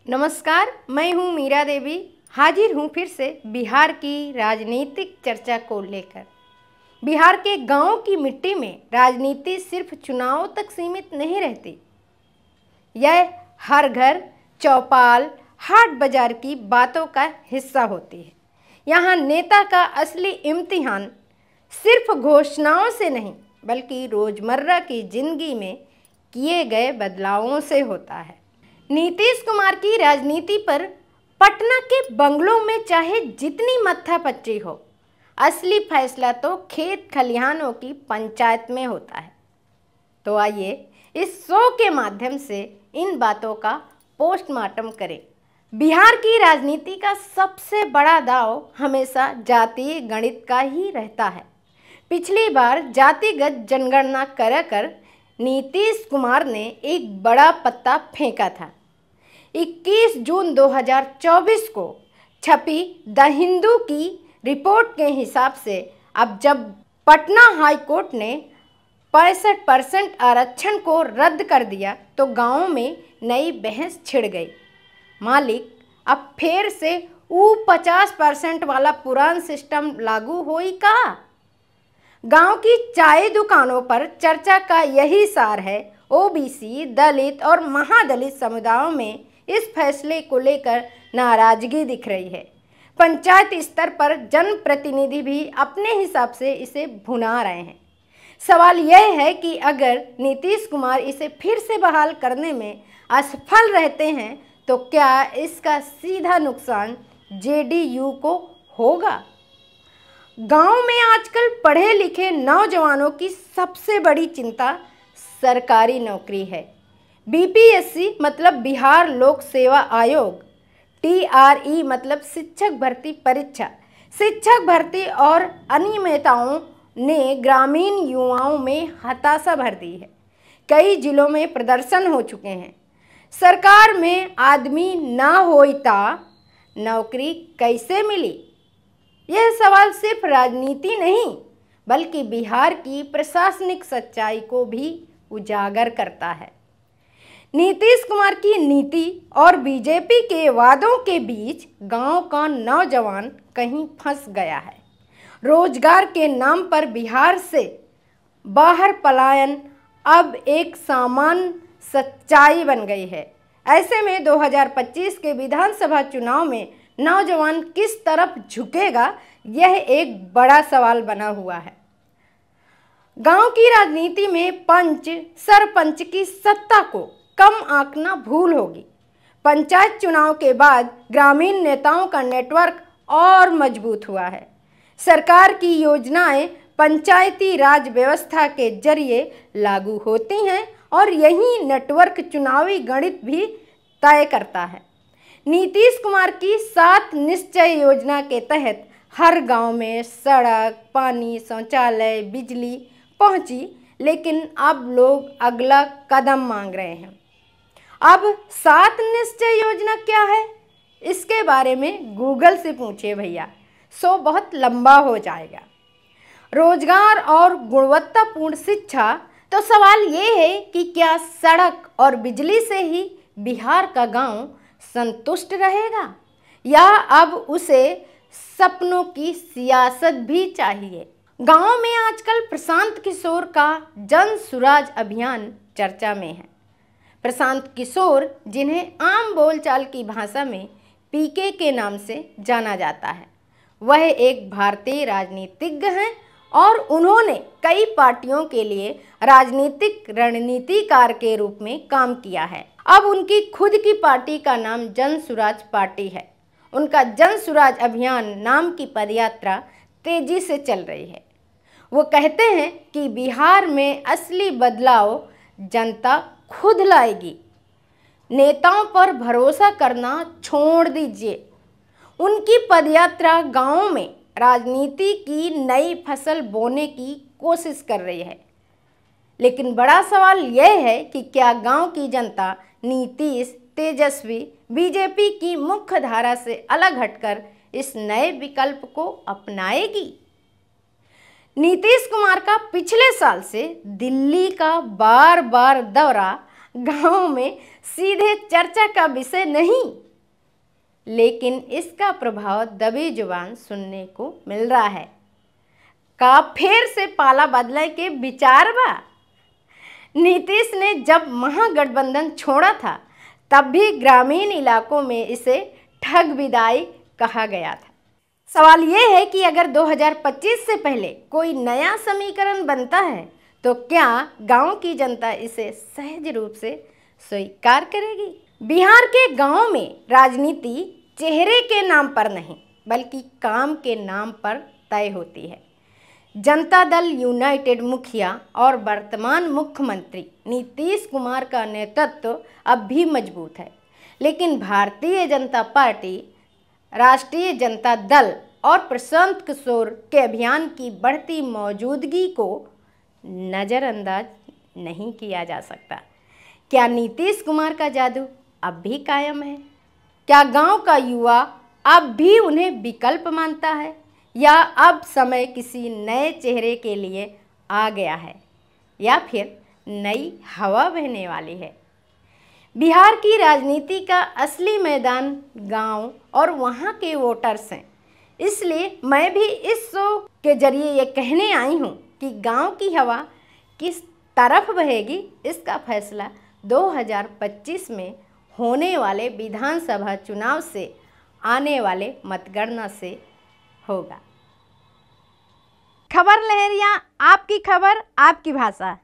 नमस्कार, मैं हूं मीरा देवी। हाजिर हूं फिर से बिहार की राजनीतिक चर्चा को लेकर। बिहार के गांव की मिट्टी में राजनीति सिर्फ चुनाव तक सीमित नहीं रहती। यह हर घर, चौपाल, हाट बाजार की बातों का हिस्सा होती है। यहाँ नेता का असली इम्तिहान सिर्फ घोषणाओं से नहीं बल्कि रोजमर्रा की जिंदगी में किए गए बदलावों से होता है। नीतीश कुमार की राजनीति पर पटना के बंगलों में चाहे जितनी मत्थापच्ची हो, असली फैसला तो खेत खलिहानों की पंचायत में होता है। तो आइए इस शो के माध्यम से इन बातों का पोस्टमार्टम करें। बिहार की राजनीति का सबसे बड़ा दांव हमेशा जातीय गणित का ही रहता है। पिछली बार जातिगत जनगणना कर नीतीश कुमार ने एक बड़ा पत्ता फेंका था। 21 जून 2024 को छपी द हिंदू की रिपोर्ट के हिसाब से अब जब पटना हाई कोर्ट ने 65% आरक्षण को रद्द कर दिया तो गांव में नई बहस छिड़ गई। मालिक अब फिर से 50% वाला पुराना सिस्टम लागू होई का? गांव की चाय दुकानों पर चर्चा का यही सार है। ओबीसी, दलित और महादलित समुदायों में इस फैसले को लेकर नाराजगी दिख रही है। पंचायत स्तर पर जनप्रतिनिधि भी अपने हिसाब से इसे भुना रहे हैं। सवाल यह है कि अगर नीतीश कुमार इसे फिर से बहाल करने में असफल रहते हैं तो क्या इसका सीधा नुकसान जेडीयू को होगा? गांव में आजकल पढ़े लिखे नौजवानों की सबसे बड़ी चिंता सरकारी नौकरी है। बीपीएससी मतलब बिहार लोक सेवा आयोग, टीआरई मतलब शिक्षक भर्ती परीक्षा। शिक्षक भर्ती और अनियमितताओं ने ग्रामीण युवाओं में हताशा भर दी है। कई जिलों में प्रदर्शन हो चुके हैं। सरकार में आदमी ना होता नौकरी कैसे मिली? यह सवाल सिर्फ राजनीति नहीं बल्कि बिहार की प्रशासनिक सच्चाई को भी उजागर करता है। नीतीश कुमार की नीति और बीजेपी के वादों के बीच गांव का नौजवान कहीं फंस गया है। रोजगार के नाम पर बिहार से बाहर पलायन अब एक सामान्य सच्चाई बन गई है। ऐसे में 2025 के विधानसभा चुनाव में नौजवान किस तरफ झुकेगा, यह एक बड़ा सवाल बना हुआ है। गांव की राजनीति में पंच सरपंच की सत्ता को कम आंकना भूल होगी। पंचायत चुनाव के बाद ग्रामीण नेताओं का नेटवर्क और मजबूत हुआ है। सरकार की योजनाएं पंचायती राज व्यवस्था के जरिए लागू होती हैं और यही नेटवर्क चुनावी गणित भी तय करता है। नीतीश कुमार की 7 निश्चय योजना के तहत हर गांव में सड़क, पानी, शौचालय, बिजली पहुंची, लेकिन अब लोग अगला कदम मांग रहे हैं। अब 7 निश्चय योजना क्या है, इसके बारे में गूगल से पूछिए भैया, सो बहुत लंबा हो जाएगा। रोजगार और गुणवत्तापूर्ण शिक्षा, तो सवाल ये है कि क्या सड़क और बिजली से ही बिहार का गांव संतुष्ट रहेगा या अब उसे सपनों की सियासत भी चाहिए? गांव में आजकल प्रशांत किशोर का जन सुराज अभियान चर्चा में है। प्रशांत किशोर, जिन्हें आम बोलचाल की भाषा में पीके के नाम से जाना जाता है, वह एक भारतीय राजनीतिज्ञ हैं और उन्होंने कई पार्टियों के लिए राजनीतिक रणनीतिकार के रूप में काम किया है। अब उनकी खुद की पार्टी का नाम जन सुराज पार्टी है। उनका जन सुराज अभियान नाम की पदयात्रा तेजी से चल रही है। वो कहते हैं कि बिहार में असली बदलाव जनता खुद लाएगी। नेताओं पर भरोसा करना छोड़ दीजिए। उनकी पदयात्रा गांवों में राजनीति की नई फसल बोने की कोशिश कर रही है। लेकिन बड़ा सवाल यह है कि क्या गांव की जनता नीतीश, तेजस्वी, बीजेपी की मुख्य धारा से अलग हटकर इस नए विकल्प को अपनाएगी? नीतीश कुमार का पिछले साल से दिल्ली का बार बार दौरा गांव में सीधे चर्चा का विषय नहीं, लेकिन इसका प्रभाव दबी जुबान सुनने को मिल रहा है। का फिर से पाला बदले के विचार बा। नीतीश ने जब महागठबंधन छोड़ा था तब भी ग्रामीण इलाकों में इसे ठग विदाई कहा गया था। सवाल ये है कि अगर 2025 से पहले कोई नया समीकरण बनता है तो क्या गांव की जनता इसे सहज रूप से स्वीकार करेगी? बिहार के गांव में राजनीति चेहरे के नाम पर नहीं बल्कि काम के नाम पर तय होती है। जनता दल यूनाइटेड मुखिया और वर्तमान मुख्यमंत्री नीतीश कुमार का नेतृत्व अब भी मजबूत है, लेकिन भारतीय जनता पार्टी, राष्ट्रीय जनता दल और प्रशांत किशोर के अभियान की बढ़ती मौजूदगी को नज़रअंदाज नहीं किया जा सकता। क्या नीतीश कुमार का जादू अब भी कायम है? क्या गांव का युवा अब भी उन्हें विकल्प मानता है, या अब समय किसी नए चेहरे के लिए आ गया है, या फिर नई हवा बहने वाली है? बिहार की राजनीति का असली मैदान गांव और वहां के वोटर्स हैं। इसलिए मैं भी इस शो के जरिए ये कहने आई हूँ कि गांव की हवा किस तरफ बहेगी, इसका फैसला 2025 में होने वाले विधानसभा चुनाव से आने वाले मतगणना से होगा। खबर लहरिया, आपकी खबर, आपकी भाषा।